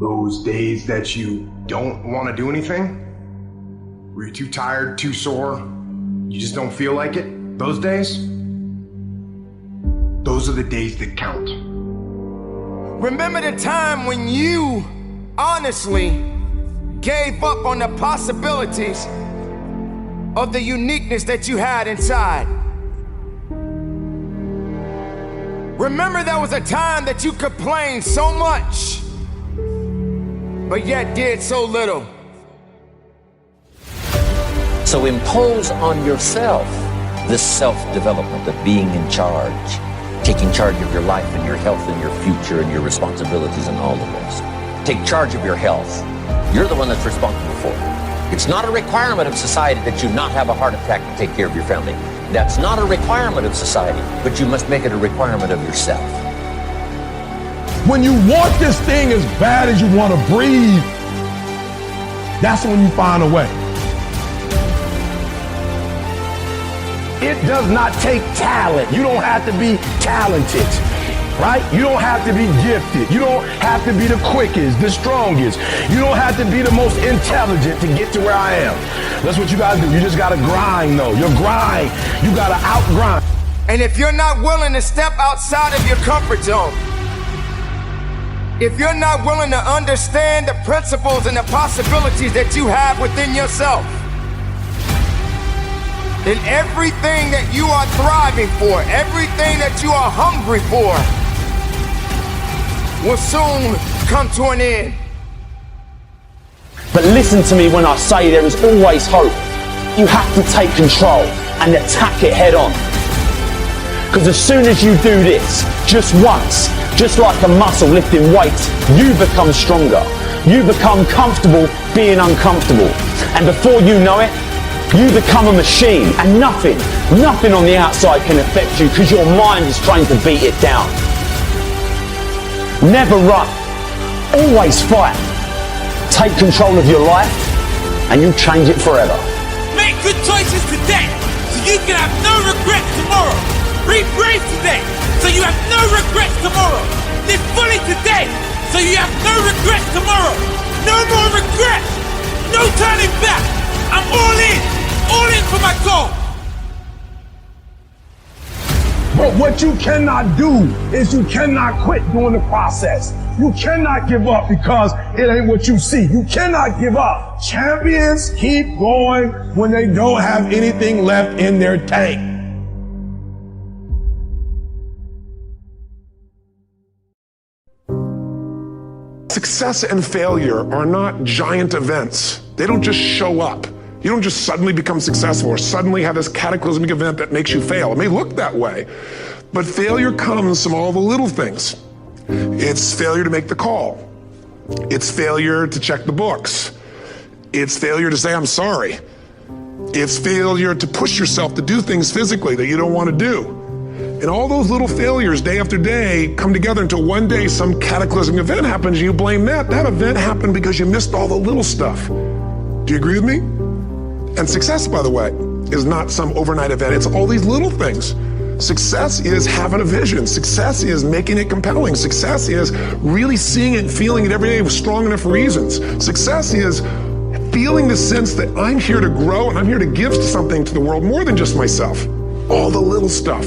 Those days that you don't want to do anything, where you're too tired, too sore, you just don't feel like it, those days, those are the days that count. Remember the time when you honestly gave up on the possibilities of the uniqueness that you had inside. Remember there was a time that you complained so much, but yet did so little. So impose on yourself this self-development of being in charge, taking charge of your life and your health and your future and your responsibilities and all the rest. Take charge of your health. You're the one that's responsible for it. It's not a requirement of society that you not have a heart attack to take care of your family. That's not a requirement of society, but you must make it a requirement of yourself. When you want this thing as bad as you want to breathe, that's when you find a way. It does not take talent. You don't have to be talented, right? You don't have to be gifted. You don't have to be the quickest, the strongest. You don't have to be the most intelligent to get to where I am. That's what you gotta do. You just gotta grind, though. Your grind, you gotta outgrind. And if you're not willing to step outside of your comfort zone, if you're not willing to understand the principles and the possibilities that you have within yourself, then everything that you are thriving for, everything that you are hungry for, will soon come to an end. But listen to me when I say there is always hope. You have to take control and attack it head on. Because as soon as you do this, just once, just like a muscle lifting weights, you become stronger. You become comfortable being uncomfortable. And before you know it, you become a machine, and nothing on the outside can affect you because your mind is trained to beat it down. Never run, always fight. Take control of your life and you'll change it forever. Make good choices today so you can have no regrets tomorrow. Be brave today so you have no regrets tomorrow. Live fully today so you have no regrets tomorrow. No more regrets, no turning back. I'm all in for my goal. But what you cannot do is you cannot quit during the process. You cannot give up because it ain't what you see. You cannot give up. Champions keep going when they don't have anything left in their tank. Success and failure are not giant events. They don't just show up. You don't just suddenly become successful or suddenly have this cataclysmic event that makes you fail. It may look that way, but failure comes from all the little things. It's failure to make the call. It's failure to check the books. It's failure to say, I'm sorry. It's failure to push yourself to do things physically that you don't want to do. And all those little failures day after day come together until one day some cataclysmic event happens and you blame that. That event happened because you missed all the little stuff. Do you agree with me? And success, by the way, is not some overnight event. It's all these little things. Success is having a vision. Success is making it compelling. Success is really seeing it and feeling it every day with strong enough reasons. Success is feeling the sense that I'm here to grow and I'm here to give something to the world more than just myself. All the little stuff.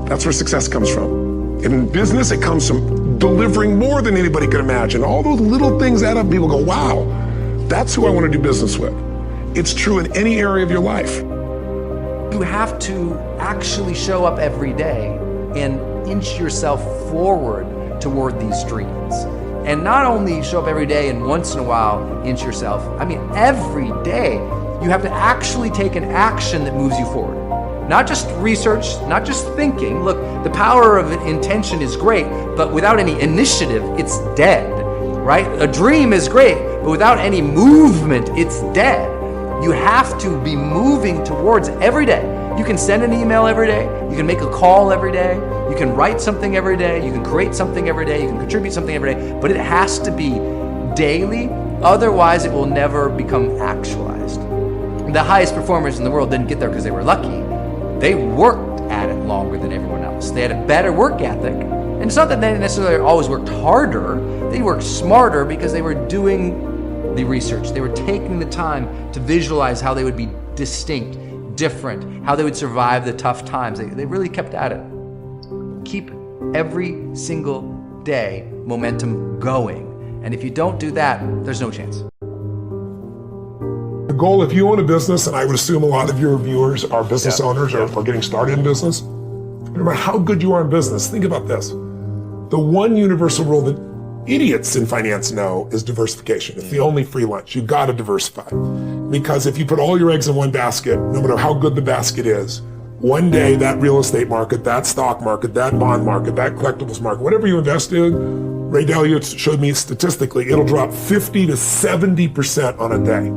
That's where success comes from. In business, it comes from delivering more than anybody could imagine. All those little things add up. People go, wow, that's who I want to do business with. It's true in any area of your life. You have to actually show up every day and inch yourself forward toward these dreams. And not only show up every day and once in a while inch yourself, I mean every day you have to actually take an action that moves you forward. Not just research, not just thinking. Look, the power of intention is great, but without any initiative, it's dead, right? A dream is great, but without any movement, it's dead. You have to be moving towards every day. You can send an email every day. You can make a call every day. You can write something every day. You can create something every day. You can contribute something every day. But it has to be daily. Otherwise, it will never become actualized. The highest performers in the world didn't get there because they were lucky. They worked at it longer than everyone else. They had a better work ethic, and And it's not that they necessarily always worked harder, they worked smarter because they were doing the research. They were taking the time to visualize how they would be distinct, different, how they would survive the tough times. They really kept at it. Keep every single day momentum going. And if you don't do that, there's no chance. The goal, if you own a business, and I would assume a lot of your viewers are business owners or getting started in business, no matter how good you are in business, think about this. The one universal rule that idiots in finance know is diversification. It's the only free lunch. You got to diversify. Because if you put all your eggs in one basket, no matter how good the basket is, one day that real estate market, that stock market, that bond market, that collectibles market, whatever you invest in, Ray Dalio showed me statistically, it'll drop 50 to 70% on a day.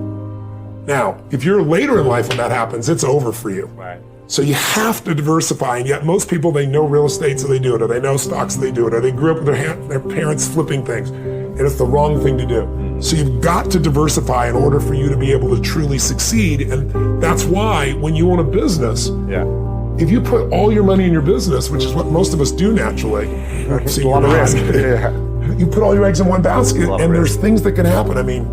Now, if you're later in life when that happens, it's over for you. Right. So you have to diversify, and yet most people, they know real estate, so they do it, or they know stocks, so they do it, or they grew up with their parents flipping things, and it's the wrong thing to do. So you've got to diversify in order for you to be able to truly succeed, and that's why when you own a business, if you put all your money in your business, which is what most of us do naturally, it's a lot of risk. You put all your eggs in one basket, and there's things that can happen. I mean,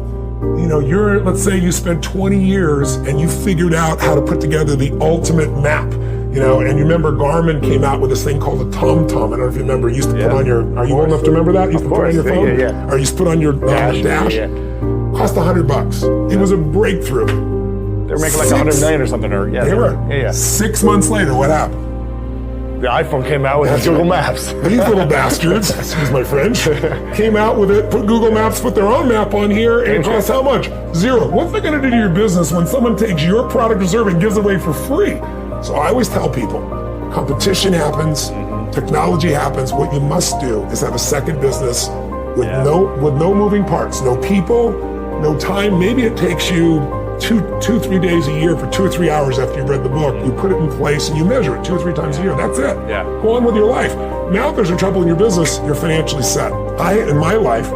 you know, let's say you spent 20 years and you figured out how to put together the ultimate map, you know, and you remember Garmin came out with this thing called a TomTom. I don't know if you remember, you used to put on your, are you old enough to remember that? You used to put on your phone? Or you used to put on your dash. Cost $100. It was a breakthrough. They were making like 100 million or something, or They were. 6 months later, what happened? The iPhone came out with Google Maps. These little bastards, excuse my French, came out with it, put Google Maps, put their own map on here, and it costs how much? $0. What's that going to do to your business when someone takes your product or service and gives it away for free? So I always tell people, competition happens, technology happens. What you must do is have a second business with no moving parts, no people, no time. Maybe it takes you 3 days a year for 2 or 3 hours after you've read the book. You put it in place and you measure it 2 or 3 times a year. That's it. Go on with your life. Now if there's a trouble in your business, you're financially set. In my life,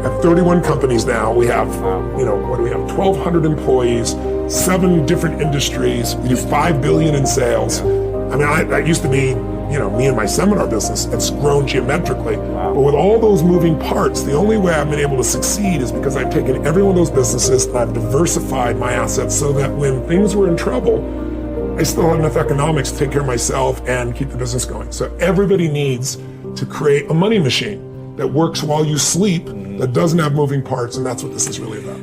have 31 companies now. We have, what do we have? 1,200 employees, 7 different industries. We do $5 billion in sales. I mean, that used to be, me and my seminar business. It's grown geometrically. But with all those moving parts, the only way I've been able to succeed is because I've taken every one of those businesses and I've diversified my assets so that when things were in trouble, I still had enough economics to take care of myself and keep the business going. So everybody needs to create a money machine that works while you sleep, that doesn't have moving parts, and that's what this is really about.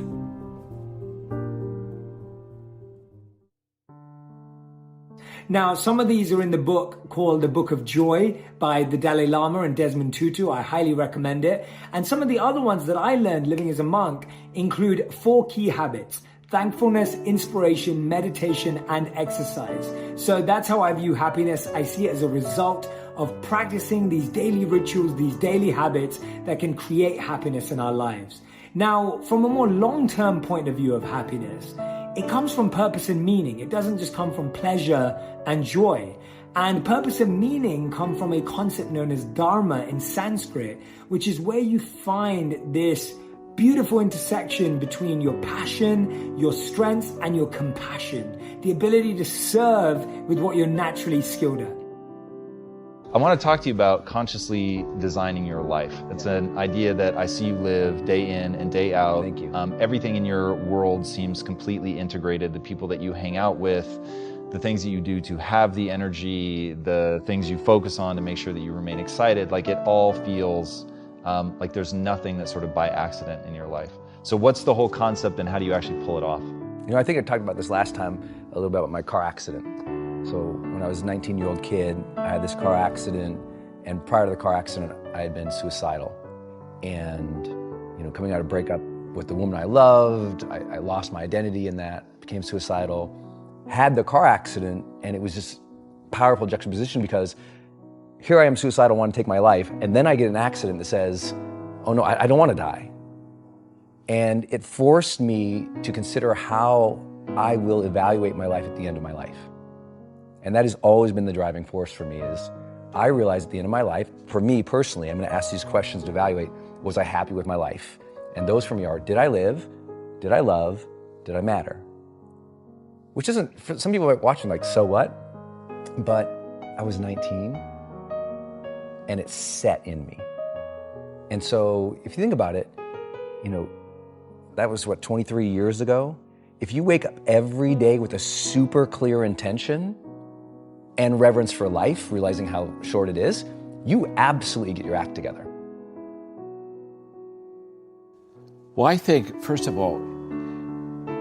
Now, some of these are in the book called The Book of Joy by the Dalai Lama and Desmond Tutu. I highly recommend it. And some of the other ones that I learned living as a monk include 4 key habits: thankfulness, inspiration, meditation, and exercise. So that's how I view happiness. I see it as a result of practicing these daily rituals, these daily habits that can create happiness in our lives. Now, from a more long-term point of view of happiness, it comes from purpose and meaning. It doesn't just come from pleasure and joy. And purpose and meaning come from a concept known as dharma in Sanskrit, which is where you find this beautiful intersection between your passion, your strengths, and your compassion. The ability to serve with what you're naturally skilled at. I want to talk to you about consciously designing your life. It's an idea that I see you live day in and day out. Thank you. Everything in your world seems completely integrated. The people that you hang out with, the things that you do to have the energy, the things you focus on to make sure that you remain excited, like it all feels like there's nothing that's sort of by accident in your life. So what's the whole concept and how do you actually pull it off? I think I talked about this last time a little bit about my car accident. So when I was a 19-year-old kid, I had this car accident, and prior to the car accident, I had been suicidal. And, coming out of a breakup with the woman I loved, I lost my identity in that, became suicidal, had the car accident, and it was just powerful juxtaposition because here I am suicidal, want to take my life, and then I get an accident that says, oh no, I don't want to die. And it forced me to consider how I will evaluate my life at the end of my life. And that has always been the driving force for me is I realized at the end of my life, for me personally, I'm going to ask these questions to evaluate, was I happy with my life? And those for me are, did I live? Did I love? Did I matter? Which isn't, for some people are watching like, so what? But I was 19. and it's set in me. And so if you think about it, you know, that was what, 23 years ago? If you wake up every day with a super clear intention and reverence for life, realizing how short it is, you absolutely get your act together. Well, I think, first of all,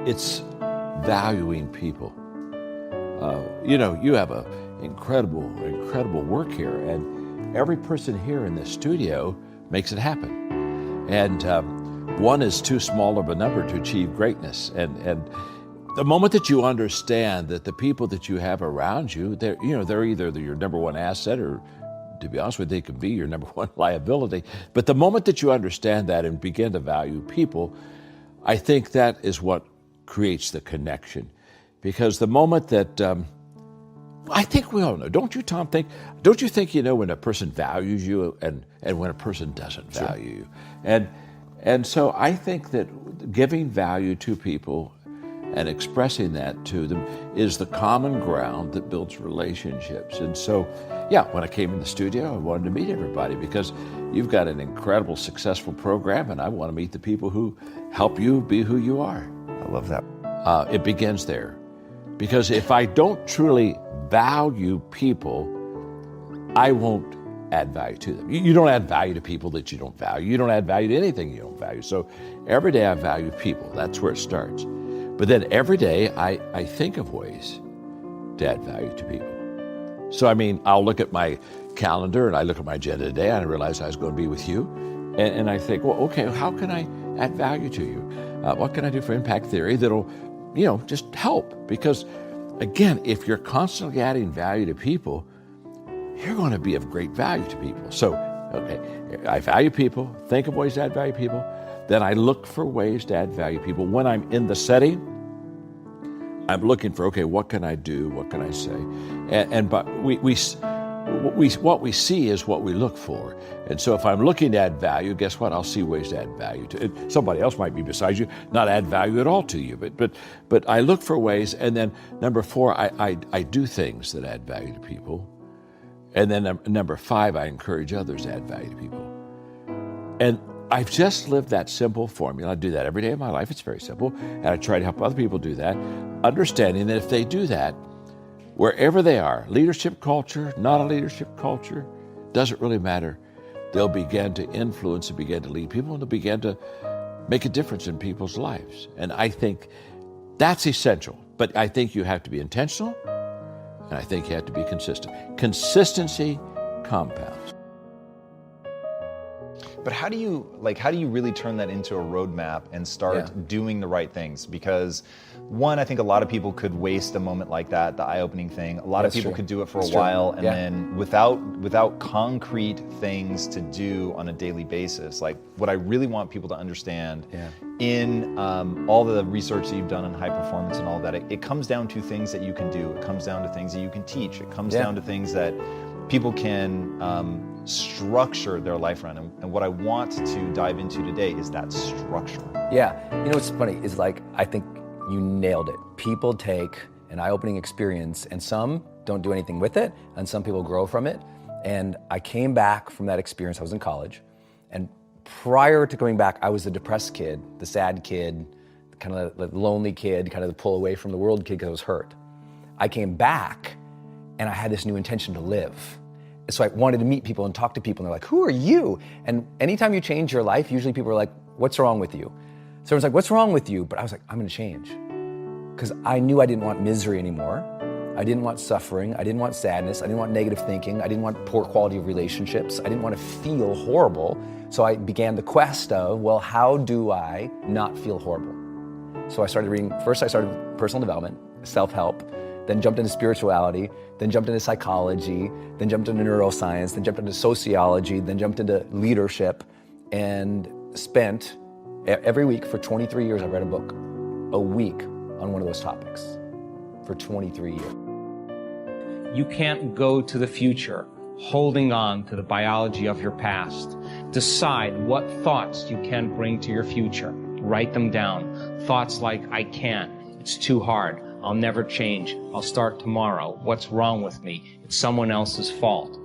it's valuing people. You know, you have an incredible work here, and every person here in this studio makes it happen. And one is too small of a number to achieve greatness. And the moment that you understand that the people that you have around you, they're either your number one asset or, to be honest with you, they could be your number one liability. But the moment that you understand that and begin to value people, I think that is what creates the connection. Because the moment that, I think we all know, don't you, Tom, don't you think you know when a person values you and when a person doesn't value you? And so I think that giving value to people and expressing that to them is the common ground that builds relationships. And so, yeah, when I came in the studio, I wanted to meet everybody because you've got an incredible, successful program, and I want to meet the people who help you be who you are. I love that. It begins there. Because if I don't truly value people, I won't add value to them. You don't add value to people that you don't value. You don't add value to anything you don't value. So every day I value people. That's where it starts. But then every day I think of ways to add value to people. So, I mean, I'll look at my calendar and I look at my agenda today and I realize I was going to be with you. And I think, well, okay, how can I add value to you? What can I do for impact theory that'll, just help? Because, again, if you're constantly adding value to people, you're going to be of great value to people. So, okay, I value people, think of ways to add value to people, then I look for ways to add value to people. When I'm in the setting, I'm looking for, okay, what can I do? What can I say? But what we see is what we look for. And so if I'm looking to add value, guess what? I'll see ways to add value to it. Somebody else might be beside you, not add value at all to you. But I look for ways. And then number 4, I do things that add value to people. And then number 5, I encourage others to add value to people. And I've just lived that simple formula. I do that every day of my life. It's very simple. And I try to help other people do that, understanding that if they do that, wherever they are, leadership culture, not a leadership culture, doesn't really matter. They'll begin to influence and begin to lead people, and they'll begin to make a difference in people's lives. And I think that's essential. But I think you have to be intentional, and I think you have to be consistent. Consistency compounds. But how do you really turn that into a roadmap and start doing the right things? Because one, I think a lot of people could waste a moment like that, the eye-opening thing. A lot of people could do it for a while, and then without concrete things to do on a daily basis. Like, what I really want people to understand in all the research that you've done on high performance and all that, it comes down to things that you can do. It comes down to things that you can teach. It comes down to things that people can structure their life around. And what I want to dive into today is that structure. Yeah, what's funny is, like, I think you nailed it. People take an eye-opening experience and some don't do anything with it, and some people grow from it. And I came back from that experience. I was in college, and prior to coming back, I was the depressed kid, the sad kid, kind of the lonely kid, kind of the pull away from the world kid because I was hurt. I came back and I had this new intention to live. So I wanted to meet people and talk to people, and they're like, who are you? And anytime you change your life, usually people are like, what's wrong with you? So everyone's like, what's wrong with you? But I was like, I'm gonna change. Because I knew I didn't want misery anymore. I didn't want suffering. I didn't want sadness. I didn't want negative thinking. I didn't want poor quality of relationships. I didn't want to feel horrible. So I began the quest of, well, how do I not feel horrible? So I started reading, first I started personal development, self-help, then jumped into spirituality, then jumped into psychology, then jumped into neuroscience, then jumped into sociology, then jumped into leadership, and spent every week for 23 years, I read a book a week on one of those topics for 23 years. You can't go to the future holding on to the biology of your past. Decide what thoughts you can bring to your future. Write them down. Thoughts like, I can't, it's too hard, I'll never change, I'll start tomorrow, what's wrong with me, it's someone else's fault.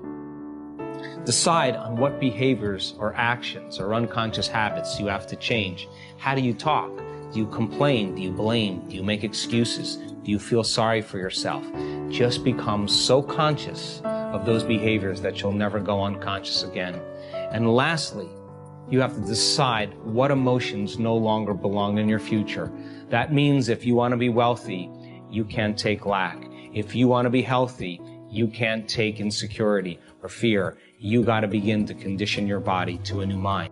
Decide on what behaviors or actions or unconscious habits you have to change. How do you talk? Do you complain? Do you blame? Do you make excuses? Do you feel sorry for yourself? Just become so conscious of those behaviors that you'll never go unconscious again. And lastly, you have to decide what emotions no longer belong in your future. That means if you want to be wealthy, you can't take lack. If you want to be healthy, you can't take insecurity or fear. You got to begin to condition your body to a new mind.